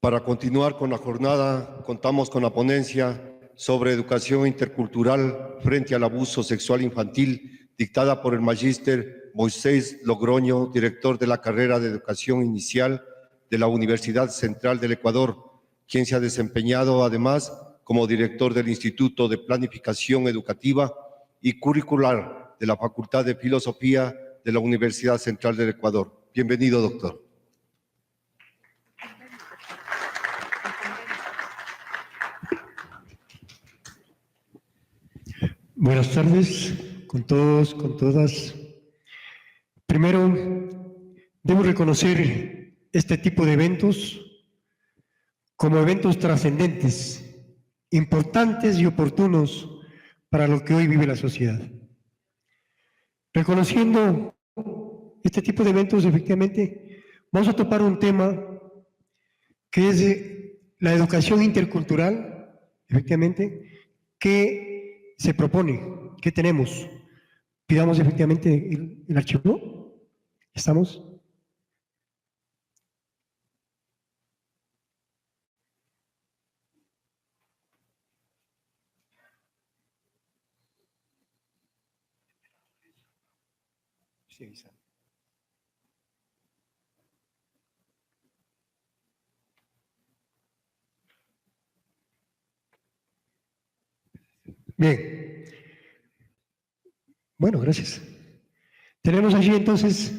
Para continuar con la jornada, contamos con la ponencia sobre educación intercultural frente al abuso sexual infantil, dictada por el magíster Moisés Logroño, director de la carrera de Educación Inicial de la Universidad Central del Ecuador, quien se ha desempeñado además como director del Instituto de Planificación Educativa y Curricular de la Facultad de Filosofía de la Universidad Central del Ecuador. Bienvenido, doctor. Buenas tardes con todos, con todas. Primero, debo reconocer este tipo de eventos como eventos trascendentes, importantes y oportunos para lo que hoy vive la sociedad. Reconociendo este tipo de eventos, efectivamente, vamos a topar un tema que es la educación intercultural, efectivamente, que se propone, que tenemos. Pidamos efectivamente el archivo. ¿Estamos? Sí, bien. Bueno, gracias. Tenemos allí entonces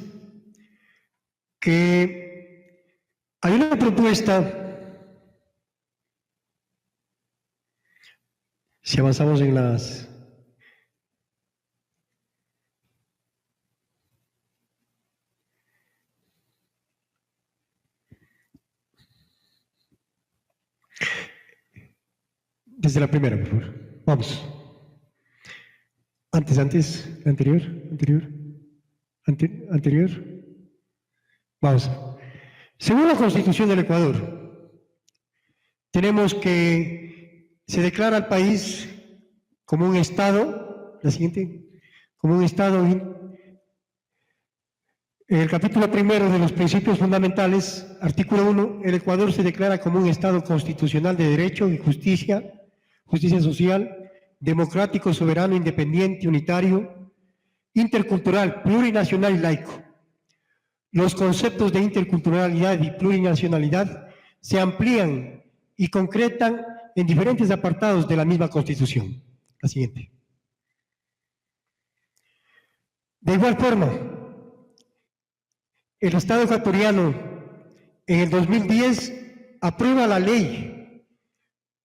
que hay una propuesta, si avanzamos en las... Desde la primera, por favor. Vamos. Anterior. Vamos. Según la Constitución del Ecuador, tenemos que se declara al país como un Estado, la siguiente, como un Estado, en el capítulo primero de los principios fundamentales, artículo 1, el Ecuador se declara como un Estado constitucional de derecho y justicia social, democrático, soberano, independiente, unitario, intercultural, plurinacional y laico. Los conceptos de interculturalidad y plurinacionalidad se amplían y concretan en diferentes apartados de la misma Constitución. La siguiente. De igual forma, el Estado ecuatoriano en el 2010 aprueba la Ley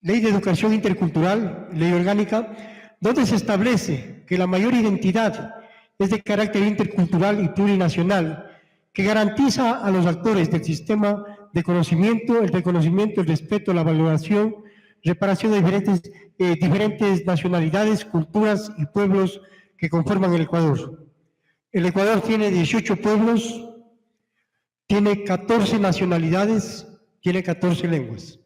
de Educación Intercultural, Ley Orgánica, donde se establece que la mayor identidad es de carácter intercultural y plurinacional, que garantiza a los actores del sistema de conocimiento, el reconocimiento, el respeto, la valoración, reparación de diferentes nacionalidades, culturas y pueblos que conforman el Ecuador. El Ecuador tiene 18 pueblos, tiene 14 nacionalidades, tiene 14 lenguas.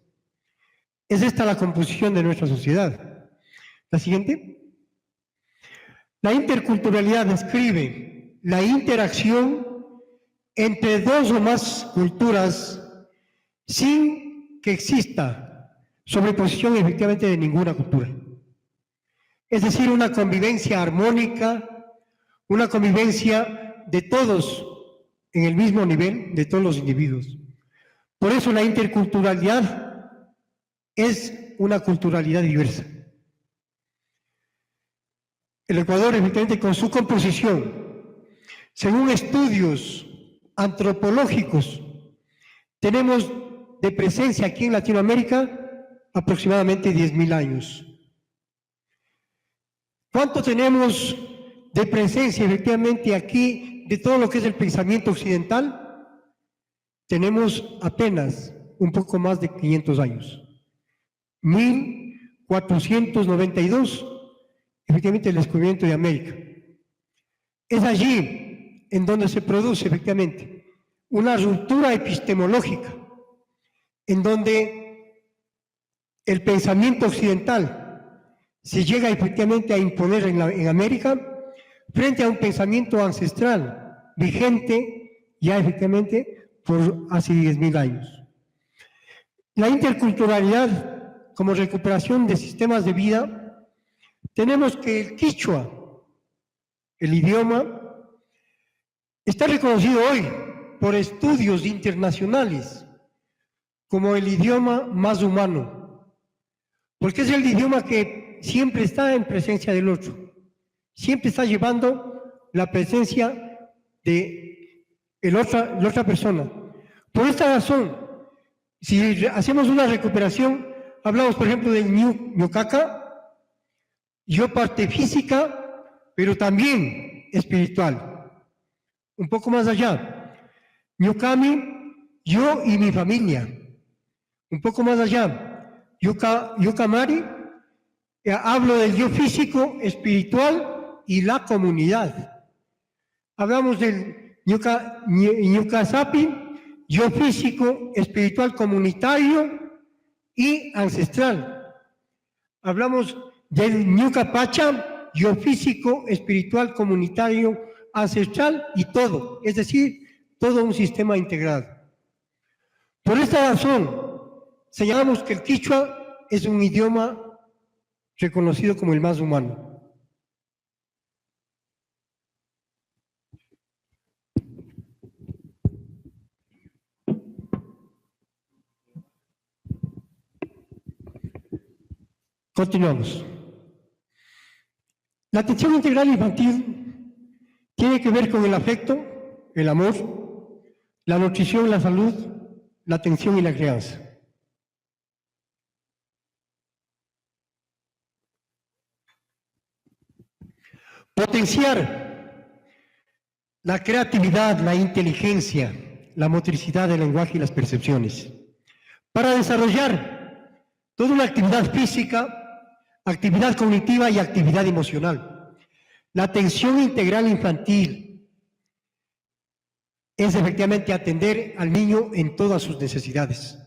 Es esta la composición de nuestra sociedad. La siguiente. La interculturalidad describe la interacción entre dos o más culturas sin que exista sobreposición efectivamente de ninguna cultura. Es decir, una convivencia armónica, una convivencia de todos en el mismo nivel, de todos los individuos. Por eso la interculturalidad es una culturalidad diversa. El Ecuador, efectivamente, con su composición, según estudios antropológicos, tenemos de presencia aquí en Latinoamérica aproximadamente 10.000 años. ¿Cuánto tenemos de presencia, efectivamente, aquí de todo lo que es el pensamiento occidental? Tenemos apenas un poco más de 500 años. 1492, efectivamente, el descubrimiento de América. Es allí en donde se produce, efectivamente, una ruptura epistemológica, en donde el pensamiento occidental se llega efectivamente a imponer en América frente a un pensamiento ancestral, vigente ya efectivamente por hace 10.000 años. la interculturalidad como recuperación de sistemas de vida, tenemos que el quichua, el idioma, está reconocido hoy por estudios internacionales como el idioma más humano, porque es el idioma que siempre está en presencia del otro, siempre está llevando la presencia de la otra persona. Por esta razón, si hacemos una recuperación, hablamos por ejemplo del ñucaca, yo parte física, pero también espiritual. Un poco más allá, ñucami, yo y mi familia. Un poco más allá, yucamari, hablo del yo físico, espiritual y la comunidad. Hablamos del ñucasapi, yo físico, espiritual, comunitario y ancestral. Hablamos del ñucapacha, yo físico, espiritual, comunitario, ancestral y todo, es decir, todo un sistema integrado. Por esta razón, señalamos que el quichua es un idioma reconocido como el más humano. Continuamos. La atención integral infantil tiene que ver con el afecto, el amor, la nutrición, la salud, la atención y la crianza. Potenciar la creatividad, la inteligencia, la motricidad del lenguaje y las percepciones. Para desarrollar toda una actividad física, actividad cognitiva y actividad emocional. La atención integral infantil es efectivamente atender al niño en todas sus necesidades.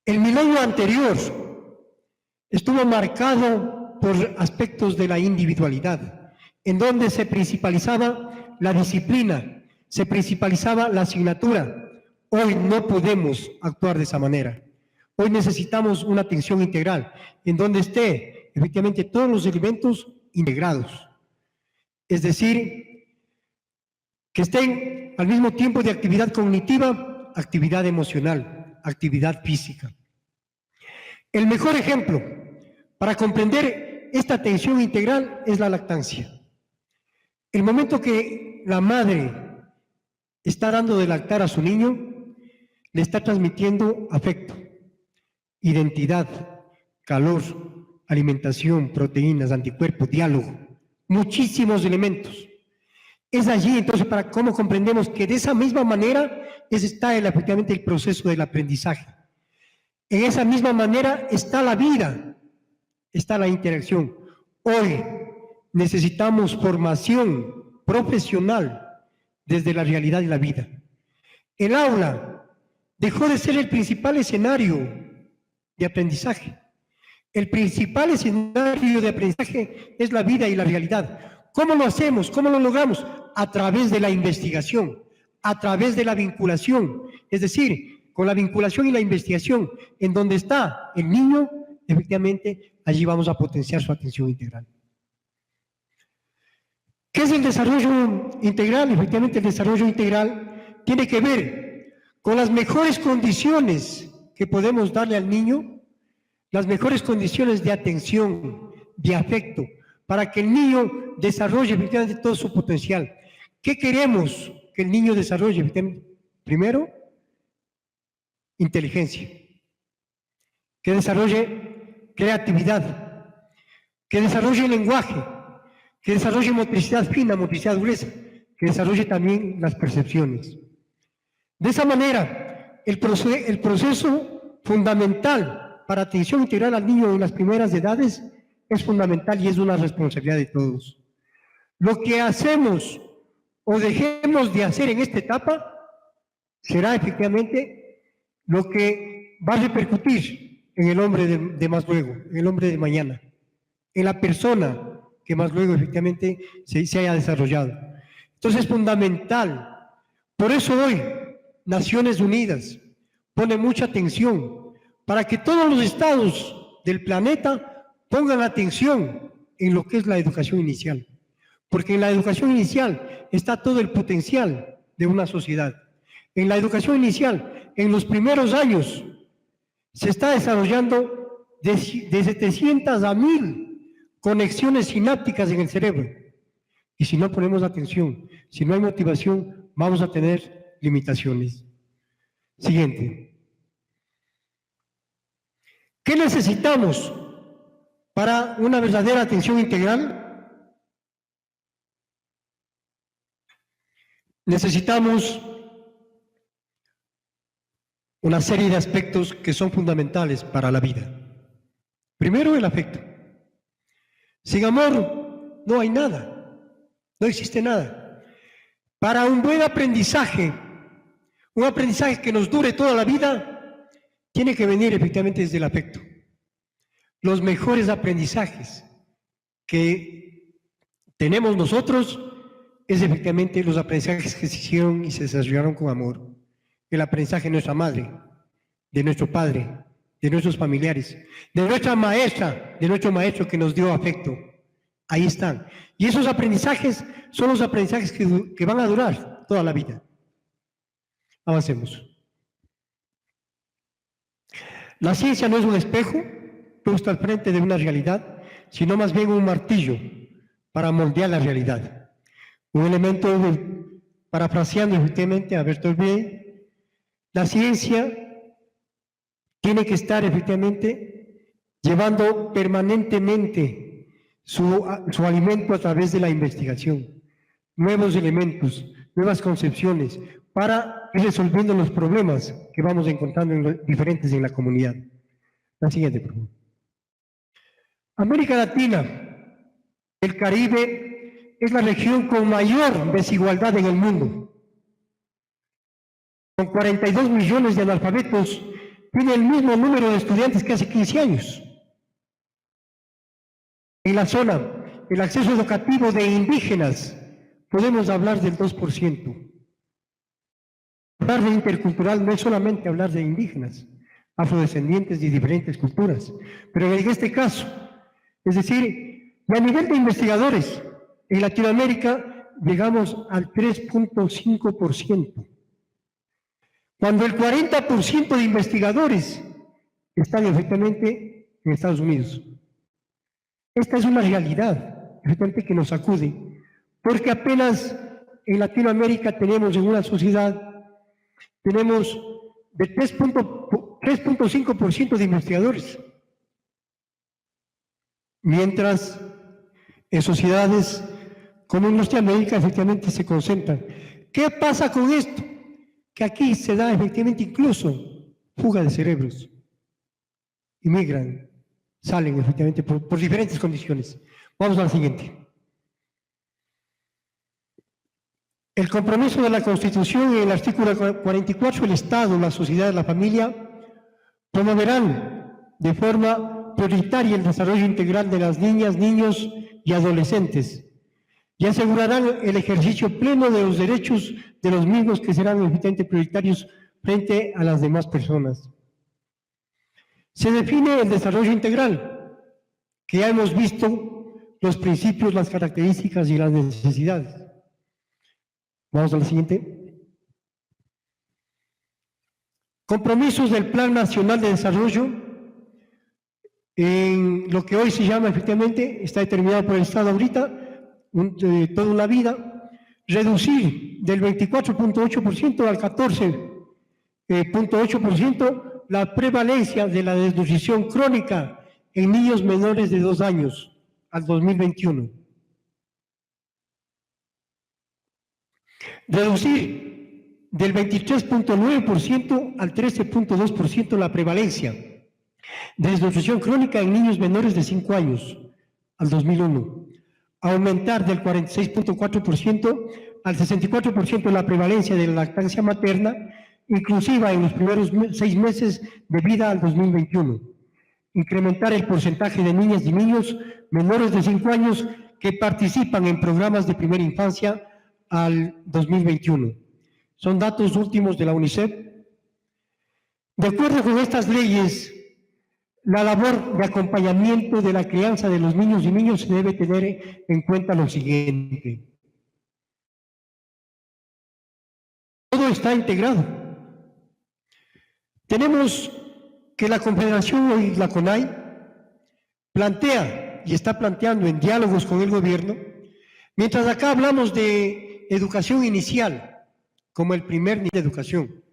El milenio anterior estuvo marcado por aspectos de la individualidad, en donde se principalizaba la disciplina, se principalizaba la asignatura. Hoy no podemos actuar de esa manera. Hoy necesitamos una atención integral, en donde esté efectivamente todos los elementos integrados. Es decir, que estén al mismo tiempo de actividad cognitiva, actividad emocional, actividad física. El mejor ejemplo para comprender esta atención integral es la lactancia. El momento que la madre está dando de lactar a su niño, le está transmitiendo afecto, identidad, calor, alimentación, proteínas, anticuerpos, diálogo, muchísimos elementos. Es allí entonces para cómo comprendemos que de esa misma manera está efectivamente el proceso del aprendizaje. En esa misma manera está la vida, está la interacción. Hoy necesitamos formación profesional desde la realidad de la vida. El aula dejó de ser el principal escenario de aprendizaje. El principal escenario de aprendizaje es la vida y la realidad. ¿Cómo lo hacemos? ¿Cómo lo logramos? A través de la investigación, a través de la vinculación. Es decir, con la vinculación y la investigación, en donde está el niño, efectivamente, allí vamos a potenciar su atención integral. ¿Qué es el desarrollo integral? Efectivamente, el desarrollo integral tiene que ver con las mejores condiciones que podemos darle al niño, las mejores condiciones de atención, de afecto, para que el niño desarrolle efectivamente todo su potencial. ¿Qué queremos que el niño desarrolle? Primero, inteligencia, que desarrolle creatividad, que desarrolle lenguaje, que desarrolle motricidad fina, motricidad gruesa, que desarrolle también las percepciones. De esa manera, el proceso fundamental para atención integral al niño en las primeras edades es fundamental y es una responsabilidad de todos. Lo que hacemos o dejemos de hacer en esta etapa será efectivamente lo que va a repercutir en el hombre de más luego, en el hombre de mañana, en la persona que más luego efectivamente se haya desarrollado. Entonces es fundamental. Por eso hoy Naciones Unidas pone mucha atención para que todos los estados del planeta pongan atención en lo que es la educación inicial. Porque en la educación inicial está todo el potencial de una sociedad. En la educación inicial, en los primeros años, se está desarrollando de 700 a 1000 conexiones sinápticas en el cerebro. Y si no ponemos atención, si no hay motivación, vamos a tener limitaciones. Siguiente. ¿Qué necesitamos para una verdadera atención integral? Necesitamos una serie de aspectos que son fundamentales para la vida. Primero, el afecto. Sin amor no hay nada, no existe nada. Para un buen aprendizaje, un aprendizaje que nos dure toda la vida, tiene que venir efectivamente desde el afecto. Los mejores aprendizajes que tenemos nosotros es efectivamente los aprendizajes que se hicieron y se desarrollaron con amor. El aprendizaje de nuestra madre, de nuestro padre, de nuestros familiares, de nuestra maestra, de nuestro maestro que nos dio afecto. Ahí están. Y esos aprendizajes son los aprendizajes que van a durar toda la vida. Avancemos. La ciencia no es un espejo puesto al frente de una realidad, sino más bien un martillo para moldear la realidad. Un elemento, parafraseando efectivamente a Bertolt Brecht, la ciencia tiene que estar efectivamente llevando permanentemente su alimento a través de la investigación, nuevos elementos, nuevas concepciones, para ir resolviendo los problemas que vamos encontrando diferentes en la comunidad. La siguiente, por favor. América Latina, el Caribe, es la región con mayor desigualdad en el mundo. Con 42 millones de analfabetos, tiene el mismo número de estudiantes que hace 15 años. En la zona, el acceso educativo de indígenas, podemos hablar del 2%. Hablar de intercultural no es solamente hablar de indígenas, afrodescendientes de diferentes culturas, pero en este caso, es decir, a nivel de investigadores, en Latinoamérica llegamos al 3.5%. Cuando el 40% de investigadores están efectivamente en Estados Unidos. Esta es una realidad, efectivamente, que nos sacude, porque apenas en Latinoamérica tenemos en una sociedad, tenemos de 3.5% de investigadores, mientras en sociedades como en Norteamérica efectivamente se concentran. ¿Qué pasa con esto? Que aquí se da efectivamente incluso fuga de cerebros. Inmigran, salen efectivamente por diferentes condiciones. Vamos a la siguiente. El compromiso de la Constitución en el artículo 44, el Estado, la sociedad, la familia, promoverán de forma prioritaria el desarrollo integral de las niñas, niños y adolescentes y asegurarán el ejercicio pleno de los derechos de los mismos que serán efectivamente prioritarios frente a las demás personas. Se define el desarrollo integral, que ya hemos visto los principios, las características y las necesidades. Vamos a la siguiente. Compromisos del Plan Nacional de Desarrollo, en lo que hoy se llama efectivamente, está determinado por el Estado ahorita, toda una vida, reducir del 24.8% al 14.8% la prevalencia de la desnutrición crónica en niños menores de 2 años al 2021. Reducir del 23.9% al 13.2% la prevalencia de desnutrición crónica en niños menores de 5 años al 2001. Aumentar del 46.4% al 64% la prevalencia de la lactancia materna, inclusiva en los primeros 6 meses de vida al 2021. Incrementar el porcentaje de niñas y niños menores de 5 años que participan en programas de primera infancia al 2021. Son datos últimos de la UNICEF. De acuerdo con estas leyes, la labor de acompañamiento de la crianza de los niños y niñas se debe tener en cuenta lo siguiente. Todo está integrado. Tenemos que la Confederación y la CONAI plantea y está planteando en diálogos con el gobierno, mientras acá hablamos de educación inicial como el primer nivel de educación,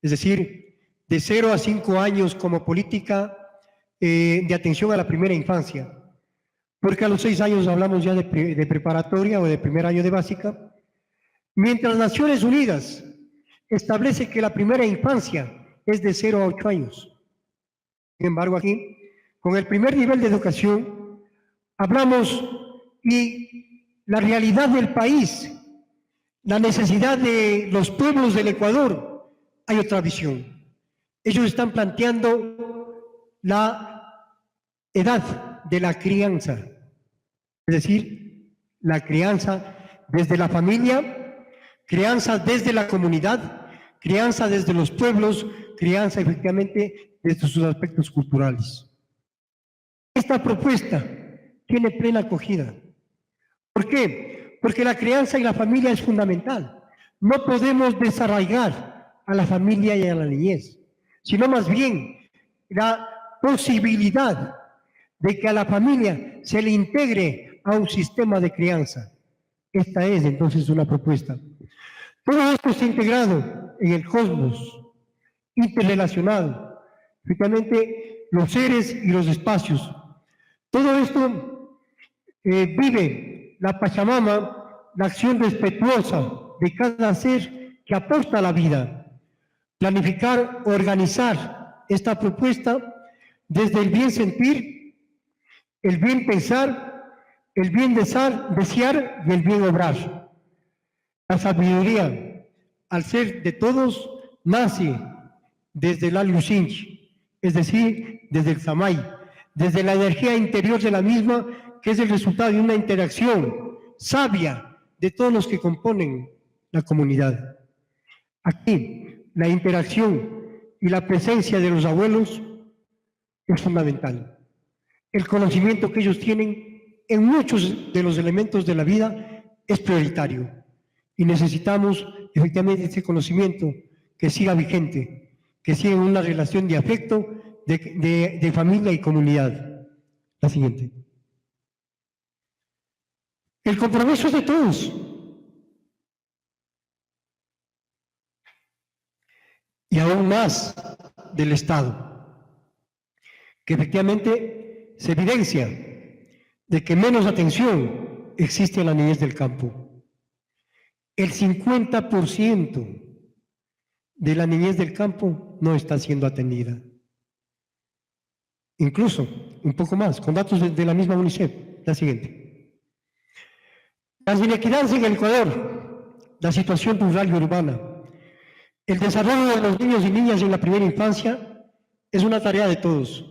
es decir, de 0 a 5 años como política de atención a la primera infancia, porque a los 6 años hablamos ya de preparatoria o de primer año de básica, mientras Naciones Unidas establece que la primera infancia es de 0 a 8 años. Sin embargo, aquí, con el primer nivel de educación, hablamos y la realidad del país, la necesidad de los pueblos del Ecuador, hay otra visión. Ellos están planteando la edad de la crianza, es decir, la crianza desde la familia, crianza desde la comunidad, crianza desde los pueblos, crianza efectivamente desde sus aspectos culturales. Esta propuesta tiene plena acogida. ¿Por qué? Porque la crianza y la familia es fundamental. No podemos desarraigar a la familia y a la niñez, sino más bien la posibilidad de que a la familia se le integre a un sistema de crianza. Esta es entonces una propuesta. Todo esto está integrado en el cosmos, interrelacionado, efectivamente los seres y los espacios. Todo esto vive la Pachamama, la acción respetuosa de cada ser que aporta a la vida. Planificar, organizar esta propuesta desde el bien sentir, el bien pensar, el bien desear y el bien obrar. La sabiduría, al ser de todos, nace desde la Lusinch, es decir, desde el Samay, desde la energía interior de la misma, que es el resultado de una interacción sabia de todos los que componen la comunidad. Aquí, la interacción y la presencia de los abuelos es fundamental. El conocimiento que ellos tienen en muchos de los elementos de la vida es prioritario y necesitamos efectivamente ese conocimiento que siga vigente, que siga en una relación de afecto, de familia y comunidad. La siguiente. El compromiso es de todos. Y aún más del Estado, que efectivamente se evidencia de que menos atención existe en la niñez del campo. El 50% de la niñez del campo no está siendo atendida. Incluso, un poco más, con datos de la misma UNICEF. La siguiente. Las inequidades en el Ecuador, la situación rural y urbana, el desarrollo de los niños y niñas en la primera infancia es una tarea de todos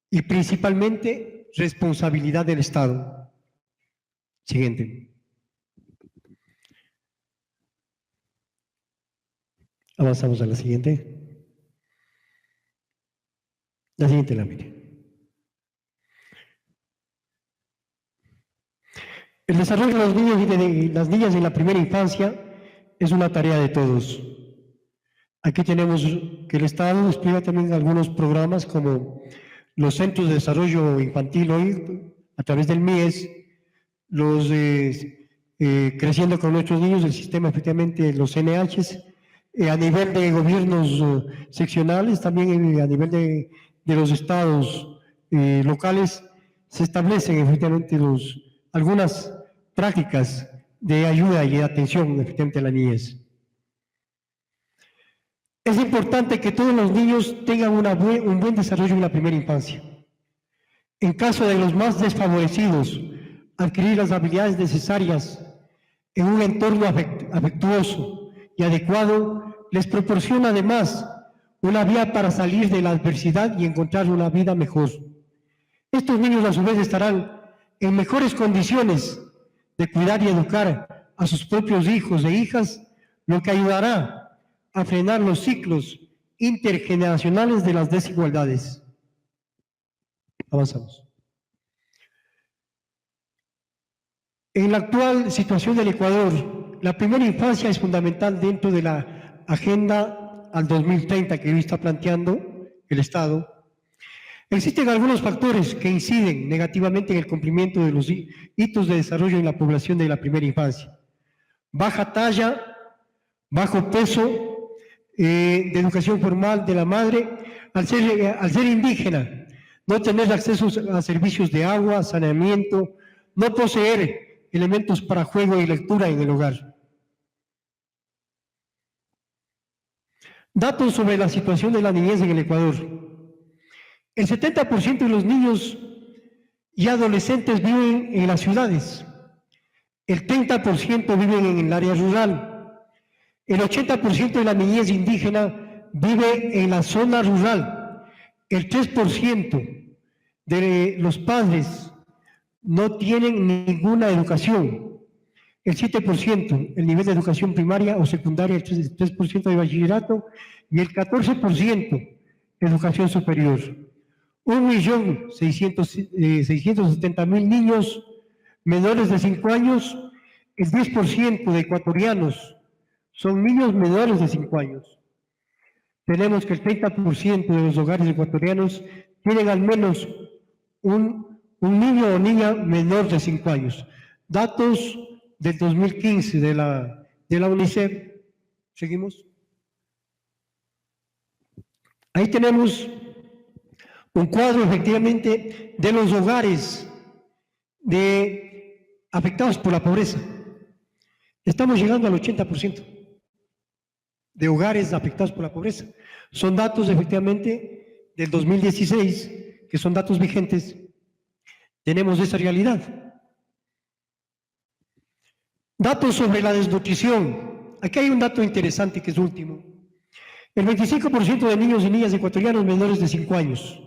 y principalmente responsabilidad del Estado. Siguiente. Avanzamos a la siguiente. La siguiente lámina. El desarrollo de los niños y de las niñas en la primera infancia es una tarea de todos. Aquí tenemos que el Estado despliega también algunos programas como los Centros de Desarrollo Infantil hoy, a través del MIES, los Creciendo con Nuestros Niños, el sistema efectivamente, los NHs, a nivel de gobiernos seccionales, también a nivel de los estados locales, se establecen efectivamente algunas prácticas de ayuda y de atención efectivamente a la niñez. Es importante que todos los niños tengan un buen desarrollo en la primera infancia. En caso de los más desfavorecidos, adquirir las habilidades necesarias en un entorno afectuoso y adecuado les proporciona además una vía para salir de la adversidad y encontrar una vida mejor. Estos niños a su vez estarán en mejores condiciones de cuidar y educar a sus propios hijos e hijas, lo que ayudará a frenar los ciclos intergeneracionales de las desigualdades. Avanzamos. En la actual situación del Ecuador, la primera infancia es fundamental dentro de la agenda al 2030 que hoy está planteando el Estado. Existen algunos factores que inciden negativamente en el cumplimiento de los hitos de desarrollo en la población de la primera infancia. Baja talla, bajo peso, de educación formal de la madre, al ser indígena, no tener acceso a servicios de agua, saneamiento, no poseer elementos para juego y lectura en el hogar. Datos sobre la situación de la niñez en el Ecuador. El 70% de los niños y adolescentes viven en las ciudades. El 30% viven en el área rural. El 80% de la niñez indígena vive en la zona rural. El 3% de los padres no tienen ninguna educación. El 7% el nivel de educación primaria o secundaria, el 3% de bachillerato y el 14% educación superior. 1.670.000 niños menores de 5 años, el 10% de ecuatorianos son niños menores de 5 años. Tenemos que el 30% de los hogares ecuatorianos tienen al menos un niño o niña menor de 5 años. Datos del 2015 de la UNICEF. ¿Seguimos? Ahí tenemos un cuadro efectivamente de los hogares afectados por la pobreza. Estamos llegando al 80% de hogares afectados por la pobreza. Son datos efectivamente del 2016, que son datos vigentes. Tenemos esa realidad. Datos sobre la desnutrición. Aquí hay un dato interesante que es último. El 25% de niños y niñas ecuatorianos menores de 5 años.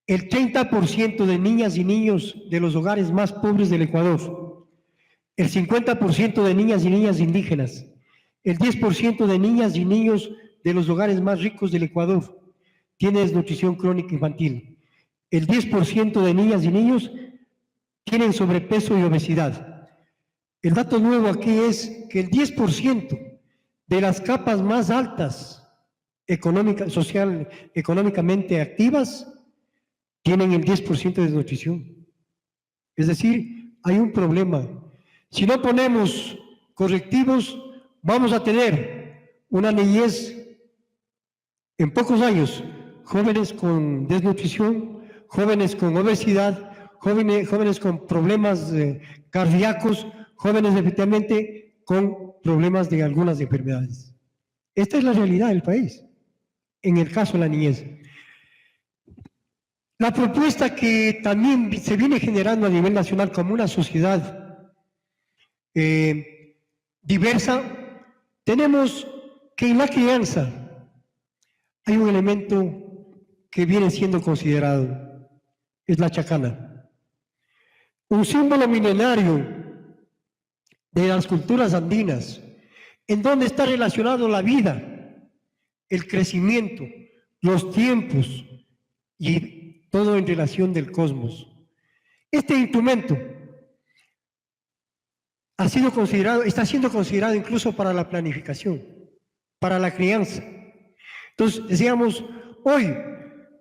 El 30% de niñas y niños de los hogares más pobres del Ecuador. El 50% de niñas y niñas indígenas. El 10% de niñas y niños de los hogares más ricos del Ecuador tiene desnutrición crónica infantil. El 10% de niñas y niños tienen sobrepeso y obesidad. El dato nuevo aquí es que el 10% de las capas más altas económicamente activas tienen el 10% de desnutrición. Es decir, hay un problema. Si no ponemos correctivos, vamos a tener una niñez en pocos años, jóvenes con desnutrición, jóvenes con obesidad, jóvenes con problemas cardíacos, jóvenes efectivamente con problemas de algunas enfermedades. Esta es la realidad del país, en el caso de la niñez. La propuesta que también se viene generando a nivel nacional como una sociedad diversa, tenemos que en la crianza hay un elemento que viene siendo considerado, es la chacana. Un símbolo milenario de las culturas andinas, en donde está relacionado la vida, el crecimiento, los tiempos y todo en relación del cosmos. Este instrumento está siendo considerado incluso para la planificación, para la crianza. Entonces, decíamos, hoy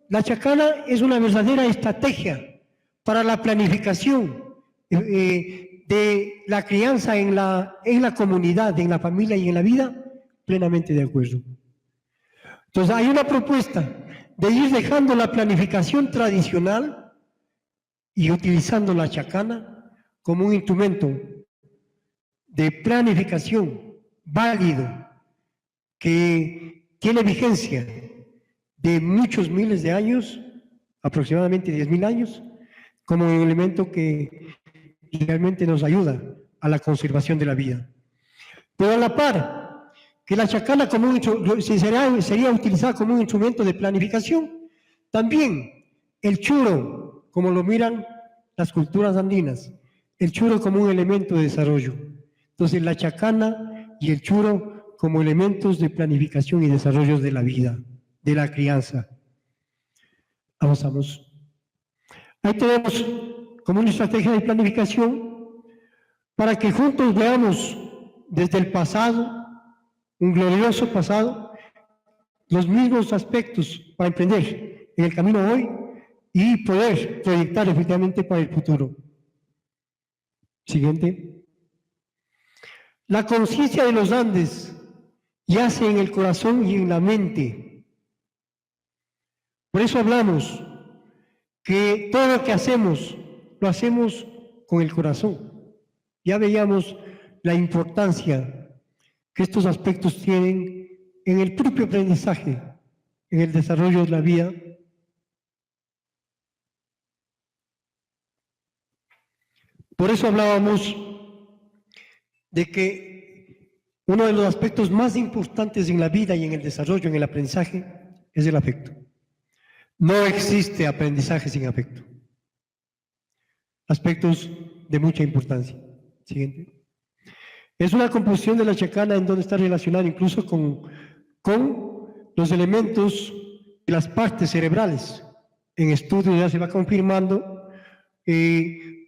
la chacana es una verdadera estrategia para la planificación de la crianza en la comunidad, en la familia y en la vida, plenamente de acuerdo. Entonces, hay una propuesta de ir dejando la planificación tradicional y utilizando la chacana como un instrumento de planificación válido que tiene vigencia de muchos miles de años, aproximadamente 10.000 años, como un elemento que realmente nos ayuda a la conservación de la vida. Pero a la par, que la chacana sería utilizada como un instrumento de planificación, también el churo, como lo miran las culturas andinas, el churo como un elemento de desarrollo. Entonces, la chacana y el churo como elementos de planificación y desarrollo de la vida, de la crianza. Avanzamos. Ahí tenemos como una estrategia de planificación para que juntos veamos desde el pasado, un glorioso pasado, los mismos aspectos para emprender en el camino hoy y poder proyectar efectivamente para el futuro. Siguiente. La conciencia de los Andes yace en el corazón y en la mente. Por eso hablamos que todo lo que hacemos, lo hacemos con el corazón. Ya veíamos la importancia que estos aspectos tienen en el propio aprendizaje, en el desarrollo de la vida. Por eso hablábamos de que uno de los aspectos más importantes en la vida y en el desarrollo, en el aprendizaje, es el afecto. No existe aprendizaje sin afecto. Aspectos de mucha importancia. Siguiente. Es una composición de la chacana en donde está relacionada incluso con los elementos de las partes cerebrales. En estudios ya se va confirmando,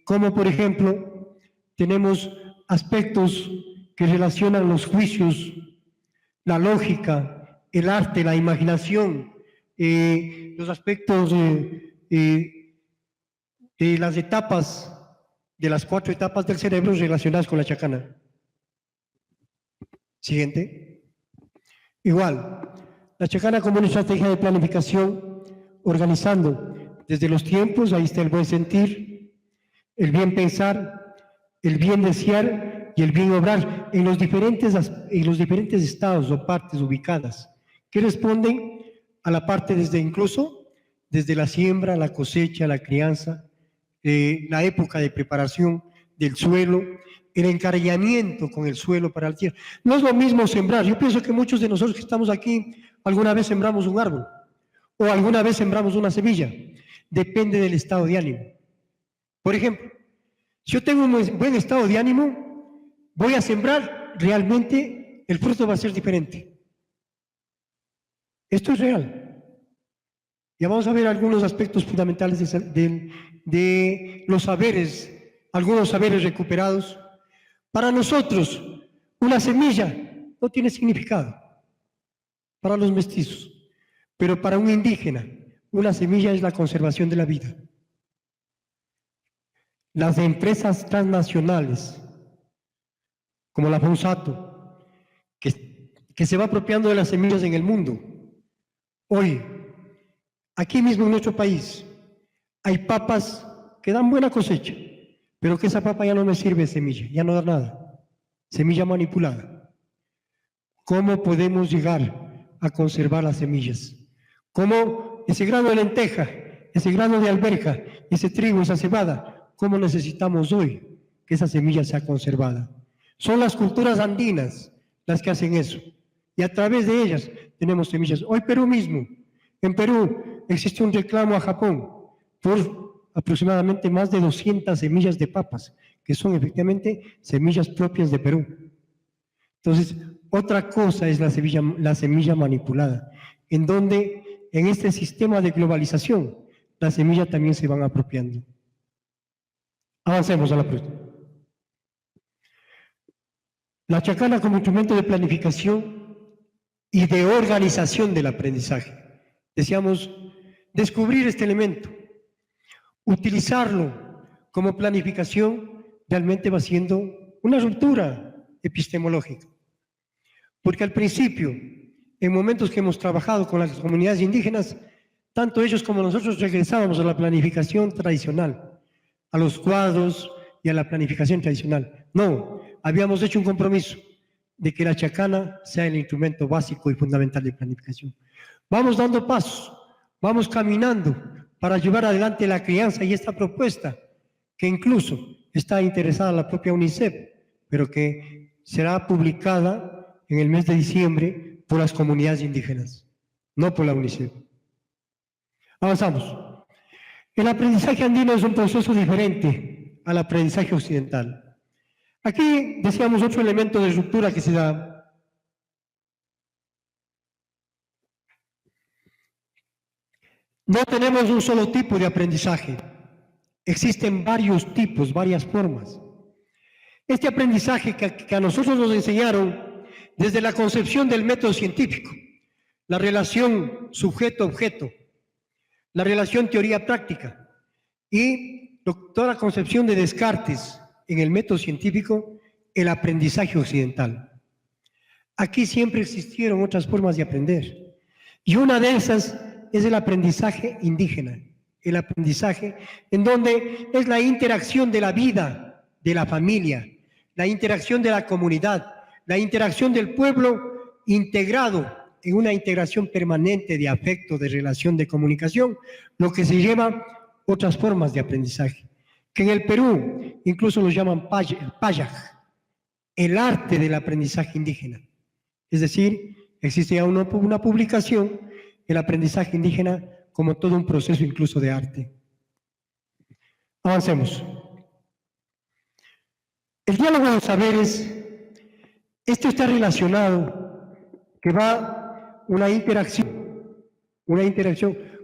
como por ejemplo, tenemos aspectos que relacionan los juicios, la lógica, el arte, la imaginación, los aspectos de las etapas, de las 4 etapas del cerebro relacionadas con la chacana. Siguiente. Igual, la chacana como una estrategia de planificación, organizando desde los tiempos, ahí está el buen sentir, el bien pensar, el bien desear y el bien obrar en los diferentes estados o partes ubicadas, que responden a la parte incluso desde la siembra, la cosecha, la crianza, la época de preparación del suelo, el encariñamiento con el suelo para la tierra. No es lo mismo sembrar. Yo pienso que muchos de nosotros que estamos aquí alguna vez sembramos un árbol o alguna vez sembramos una semilla. Depende del estado de ánimo. Por ejemplo, si yo tengo un buen estado de ánimo, voy a sembrar, realmente el fruto va a ser diferente. Esto es real. Ya vamos a ver algunos aspectos fundamentales de los saberes, algunos saberes recuperados. Para nosotros, una semilla no tiene significado para los mestizos, pero para un indígena, una semilla es la conservación de la vida. Las empresas transnacionales, como la Monsanto, que se va apropiando de las semillas en el mundo. Hoy, aquí mismo en nuestro país, hay papas que dan buena cosecha, pero que esa papa ya no me sirve de semilla, ya no da nada. Semilla manipulada. ¿Cómo podemos llegar a conservar las semillas? ¿Cómo ese grano de lenteja, ese grano de alberja, ese trigo, esa cebada, cómo necesitamos hoy que esa semilla sea conservada? Son las culturas andinas las que hacen eso. Y a través de ellas tenemos semillas. Hoy Perú mismo, en Perú existe un reclamo a Japón por aproximadamente más de 200 semillas de papas, que son efectivamente semillas propias de Perú. Entonces, otra cosa es la semilla manipulada, en donde en este sistema de globalización, la semilla también se van apropiando. Avancemos a la próxima. La chacana como instrumento de planificación y de organización del aprendizaje. Decíamos, descubrir este elemento, utilizarlo como planificación, realmente va siendo una ruptura epistemológica. Porque al principio, en momentos que hemos trabajado con las comunidades indígenas, tanto ellos como nosotros regresábamos a la planificación tradicional, a los cuadros y a la planificación tradicional. No, habíamos hecho un compromiso de que la chacana sea el instrumento básico y fundamental de planificación. Vamos dando pasos, vamos caminando para llevar adelante la crianza y esta propuesta, que incluso está interesada la propia UNICEF, pero que será publicada en el mes de diciembre por las comunidades indígenas, no por la UNICEF. Avanzamos. El aprendizaje andino es un proceso diferente al aprendizaje occidental. Aquí decíamos otro elemento de ruptura que se da. No tenemos un solo tipo de aprendizaje. Existen varios tipos, varias formas. Este aprendizaje que a nosotros nos enseñaron desde la concepción del método científico, la relación sujeto-objeto, la relación teoría-práctica y toda la concepción de Descartes en el método científico, el aprendizaje occidental. Aquí siempre existieron otras formas de aprender y una de esas es el aprendizaje indígena, el aprendizaje en donde es la interacción de la vida, de la familia, la interacción de la comunidad, la interacción del pueblo integrado en una integración permanente de afecto, de relación, de comunicación, lo que se llama otras formas de aprendizaje, que en el Perú incluso los llaman payaj, el arte del aprendizaje indígena. Es decir, existe ya una publicación, el aprendizaje indígena como todo un proceso incluso de arte. Avancemos. El diálogo de los saberes, esto está relacionado, que va una interacción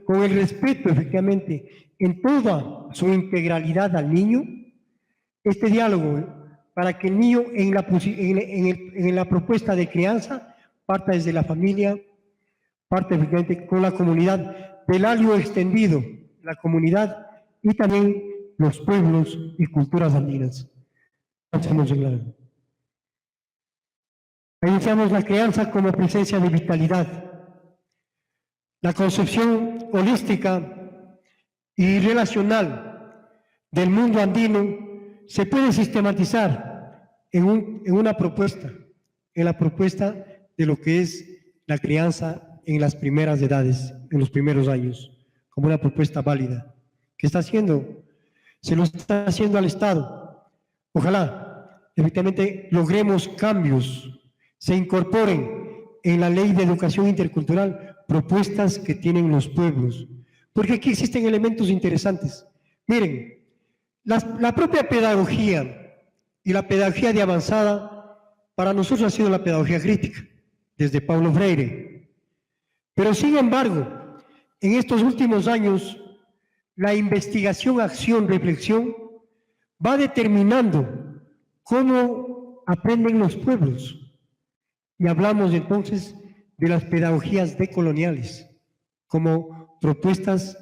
con el respeto, efectivamente, en toda su integralidad al niño. Este diálogo, para que el niño en la propuesta de crianza parta desde la familia, parte efectivamente con la comunidad, del alio extendido, la comunidad y también los pueblos y culturas andinas. Iniciamos la crianza como presencia de vitalidad. La concepción holística y relacional del mundo andino se puede sistematizar en una propuesta, en la propuesta de lo que es la crianza en las primeras edades, en los primeros años, como una propuesta válida. ¿Qué está haciendo? Se lo está haciendo al Estado. Ojalá, efectivamente, logremos cambios, se incorporen en la ley de educación intercultural propuestas que tienen los pueblos, porque aquí existen elementos interesantes. Miren, la propia pedagogía y la pedagogía de avanzada para nosotros ha sido la pedagogía crítica, desde Paulo Freire. Pero sin embargo, en estos últimos años, la investigación, acción, reflexión va determinando cómo aprenden los pueblos. Y hablamos entonces de las pedagogías decoloniales como propuestas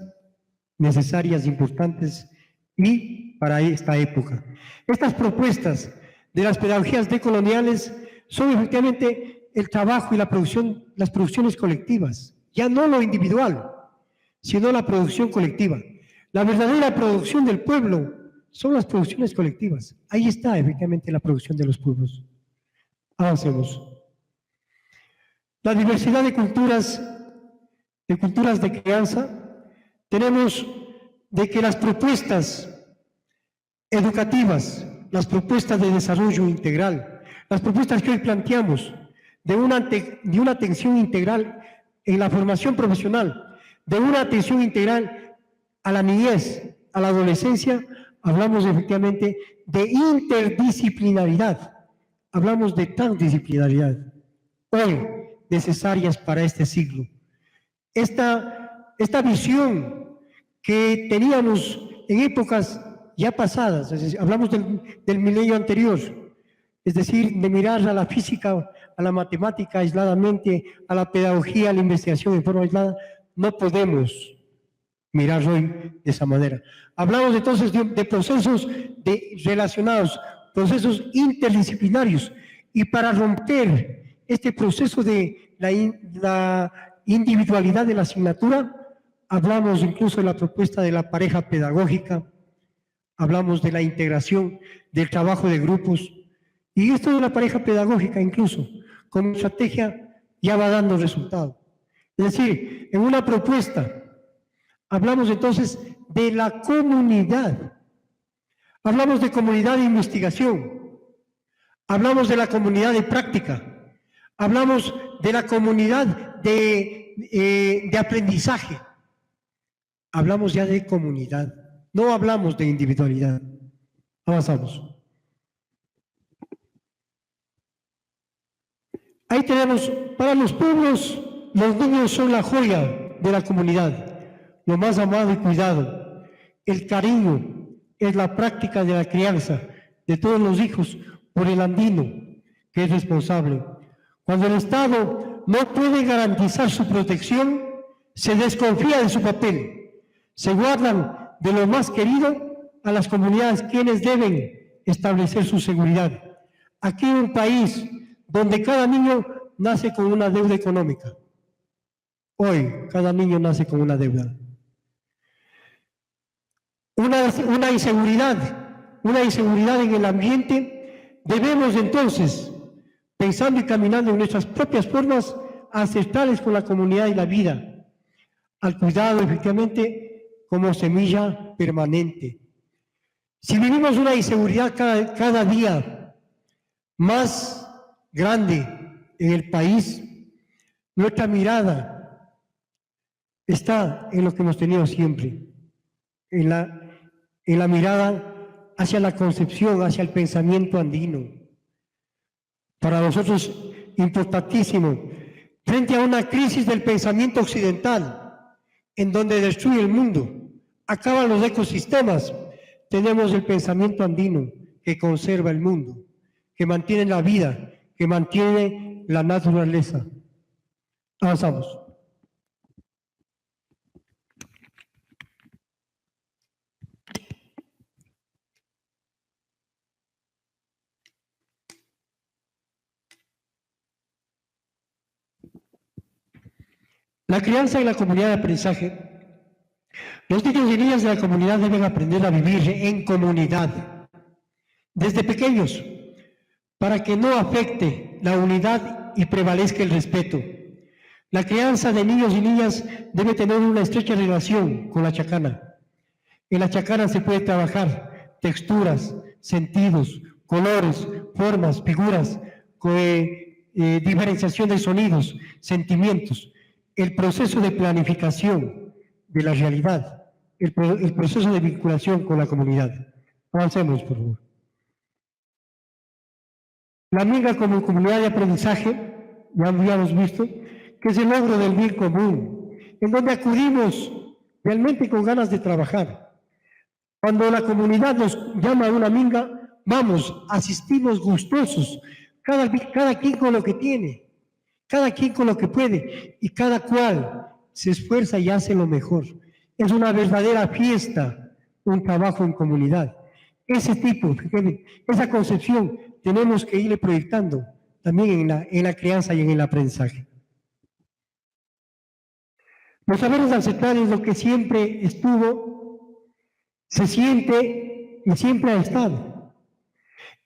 necesarias, importantes y para esta época. Estas propuestas de las pedagogías decoloniales son efectivamente el trabajo y la producción, las producciones colectivas, ya no lo individual, sino la producción colectiva. La verdadera producción del pueblo son las producciones colectivas. Ahí está efectivamente la producción de los pueblos. Avancemos. La diversidad de culturas de crianza, tenemos de que las propuestas educativas, las propuestas de desarrollo integral, las propuestas que hoy planteamos de una atención integral en la formación profesional, de una atención integral a la niñez, a la adolescencia, hablamos efectivamente de interdisciplinaridad, hablamos de transdisciplinaridad, hoy necesarias para este siglo. Esta visión que teníamos en épocas ya pasadas, es decir, hablamos del milenio anterior, es decir, de mirar a la física, a la matemática aisladamente, a la pedagogía, a la investigación de forma aislada, no podemos mirar hoy de esa manera. Hablamos entonces de procesos relacionados, procesos interdisciplinarios, y para romper este proceso de la individualidad de la asignatura, hablamos incluso de la propuesta de la pareja pedagógica, hablamos de la integración, del trabajo de grupos, y esto de la pareja pedagógica incluso, como estrategia, ya va dando resultado. Es decir, en una propuesta, hablamos entonces de la comunidad, hablamos de comunidad de investigación, hablamos de la comunidad de práctica, hablamos de la comunidad de aprendizaje, hablamos ya de comunidad, no hablamos de individualidad. Avanzamos. Ahí tenemos, para los pueblos, los niños son la joya de la comunidad, lo más amado y cuidado, el cariño, es la práctica de la crianza de todos los hijos por el andino, que es responsable. Cuando el Estado no puede garantizar su protección, se desconfía de su papel. Se guardan de lo más querido a las comunidades, quienes deben establecer su seguridad. Aquí en un país donde cada niño nace con una deuda económica. Hoy, cada niño nace con una deuda. Una inseguridad en el ambiente. Debemos entonces, pensando y caminando en nuestras propias formas ancestrales con la comunidad y la vida, al cuidado efectivamente como semilla permanente. Si vivimos una inseguridad cada día más grande en el país, nuestra mirada está en lo que hemos tenido siempre, en la mirada hacia la concepción, hacia el pensamiento andino. Para nosotros, importantísimo, frente a una crisis del pensamiento occidental, en donde destruye el mundo, acaban los ecosistemas, tenemos el pensamiento andino que conserva el mundo, que mantiene la vida, que mantiene la naturaleza. Avanzamos. La crianza y la comunidad de aprendizaje. Los niños y niñas de la comunidad deben aprender a vivir en comunidad desde pequeños para que no afecte la unidad y prevalezca el respeto. La crianza de niños y niñas debe tener una estrecha relación con la chacana. En la chacana se puede trabajar texturas, sentidos, colores, formas, figuras, diferenciación de sonidos, sentimientos, el proceso de planificación de la realidad, el proceso de vinculación con la comunidad. Avancemos, por favor. La minga como comunidad de aprendizaje, ya habíamos visto, que es el logro del bien común, en donde acudimos realmente con ganas de trabajar. Cuando la comunidad nos llama a una minga, vamos, asistimos gustosos, cada quien con lo que tiene, cada quien con lo que puede, y cada cual se esfuerza y hace lo mejor. Es una verdadera fiesta, un trabajo en comunidad. Ese tipo, esa concepción, tenemos que irle proyectando también en la crianza y en el aprendizaje. Los saberes ancestrales, lo que siempre estuvo, se siente y siempre ha estado.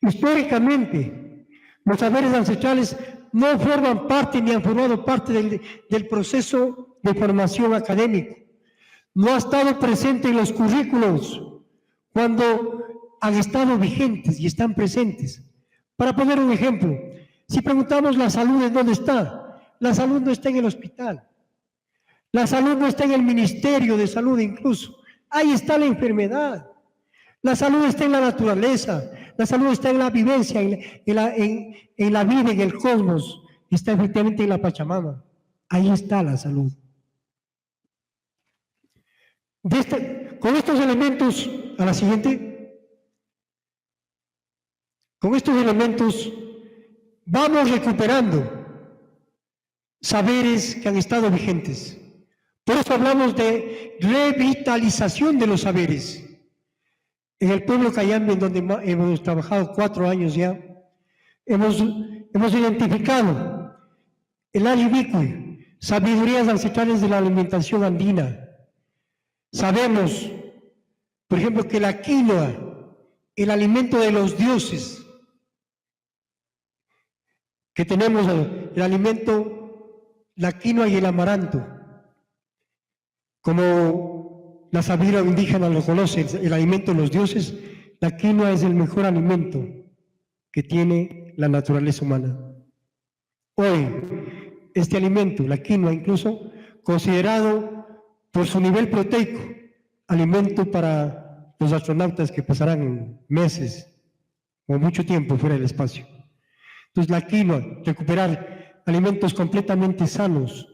Históricamente, los saberes ancestrales no forman parte ni han formado parte del proceso de formación académico. No ha estado presente en los currículos cuando han estado vigentes y están presentes. Para poner un ejemplo, si preguntamos la salud, ¿en dónde está? La salud no está en el hospital. La salud no está en el Ministerio de Salud incluso. Ahí está la enfermedad. La salud está en la naturaleza. La salud está en la vivencia, en la vida, en el cosmos. Está efectivamente en la Pachamama. Ahí está la salud. Con estos elementos, a la siguiente. Con estos elementos vamos recuperando saberes que han estado vigentes. Por eso hablamos de revitalización de los saberes. En el pueblo Cayambe, en donde hemos trabajado 4 años ya, hemos identificado el Ayibicui, sabidurías ancestrales de la alimentación andina. Sabemos, por ejemplo, que la quinoa, el alimento de los dioses, que tenemos el alimento, la quinoa y el amaranto, como la sabiduría indígena lo conoce, el alimento de los dioses, la quinoa es el mejor alimento que tiene la naturaleza humana. Hoy, este alimento, la quinoa incluso, considerado por su nivel proteico, alimento para los astronautas que pasarán meses o mucho tiempo fuera del espacio. Entonces, la quinoa, recuperar alimentos completamente sanos.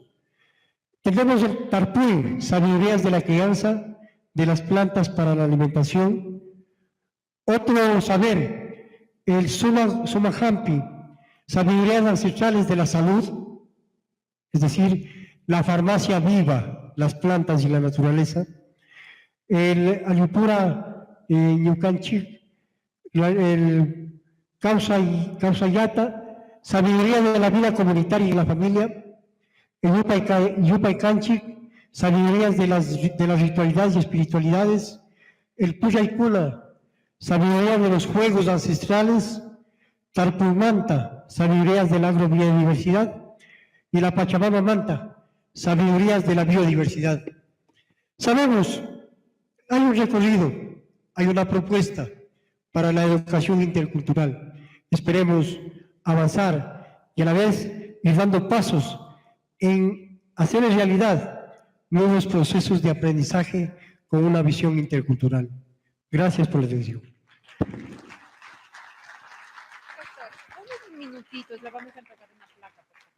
Tenemos el tarpuy, sabidurías de la crianza, de las plantas para la alimentación, Otro saber, el Suma Hampi, sabidurías ancestrales de la salud, es decir, la farmacia viva, las plantas y la naturaleza. El Ayupura Ñucanchi, el Causa Yata, sabiduría de la vida comunitaria y la familia. El Yupay Canchi, sabidurías de las ritualidades y espiritualidades. El Puyaykuna, sabiduría de los juegos ancestrales. Tarpumanta, sabidurías de la agrobiodiversidad. Y la Pachamama Manta, sabidurías de la biodiversidad. Sabemos, hay un recorrido, hay una propuesta para la educación intercultural. Esperemos avanzar y a la vez ir dando pasos en hacer realidad nuevos procesos de aprendizaje con una visión intercultural. Gracias por la atención. Unos minutitos, le vamos a entregar una placa, por favor.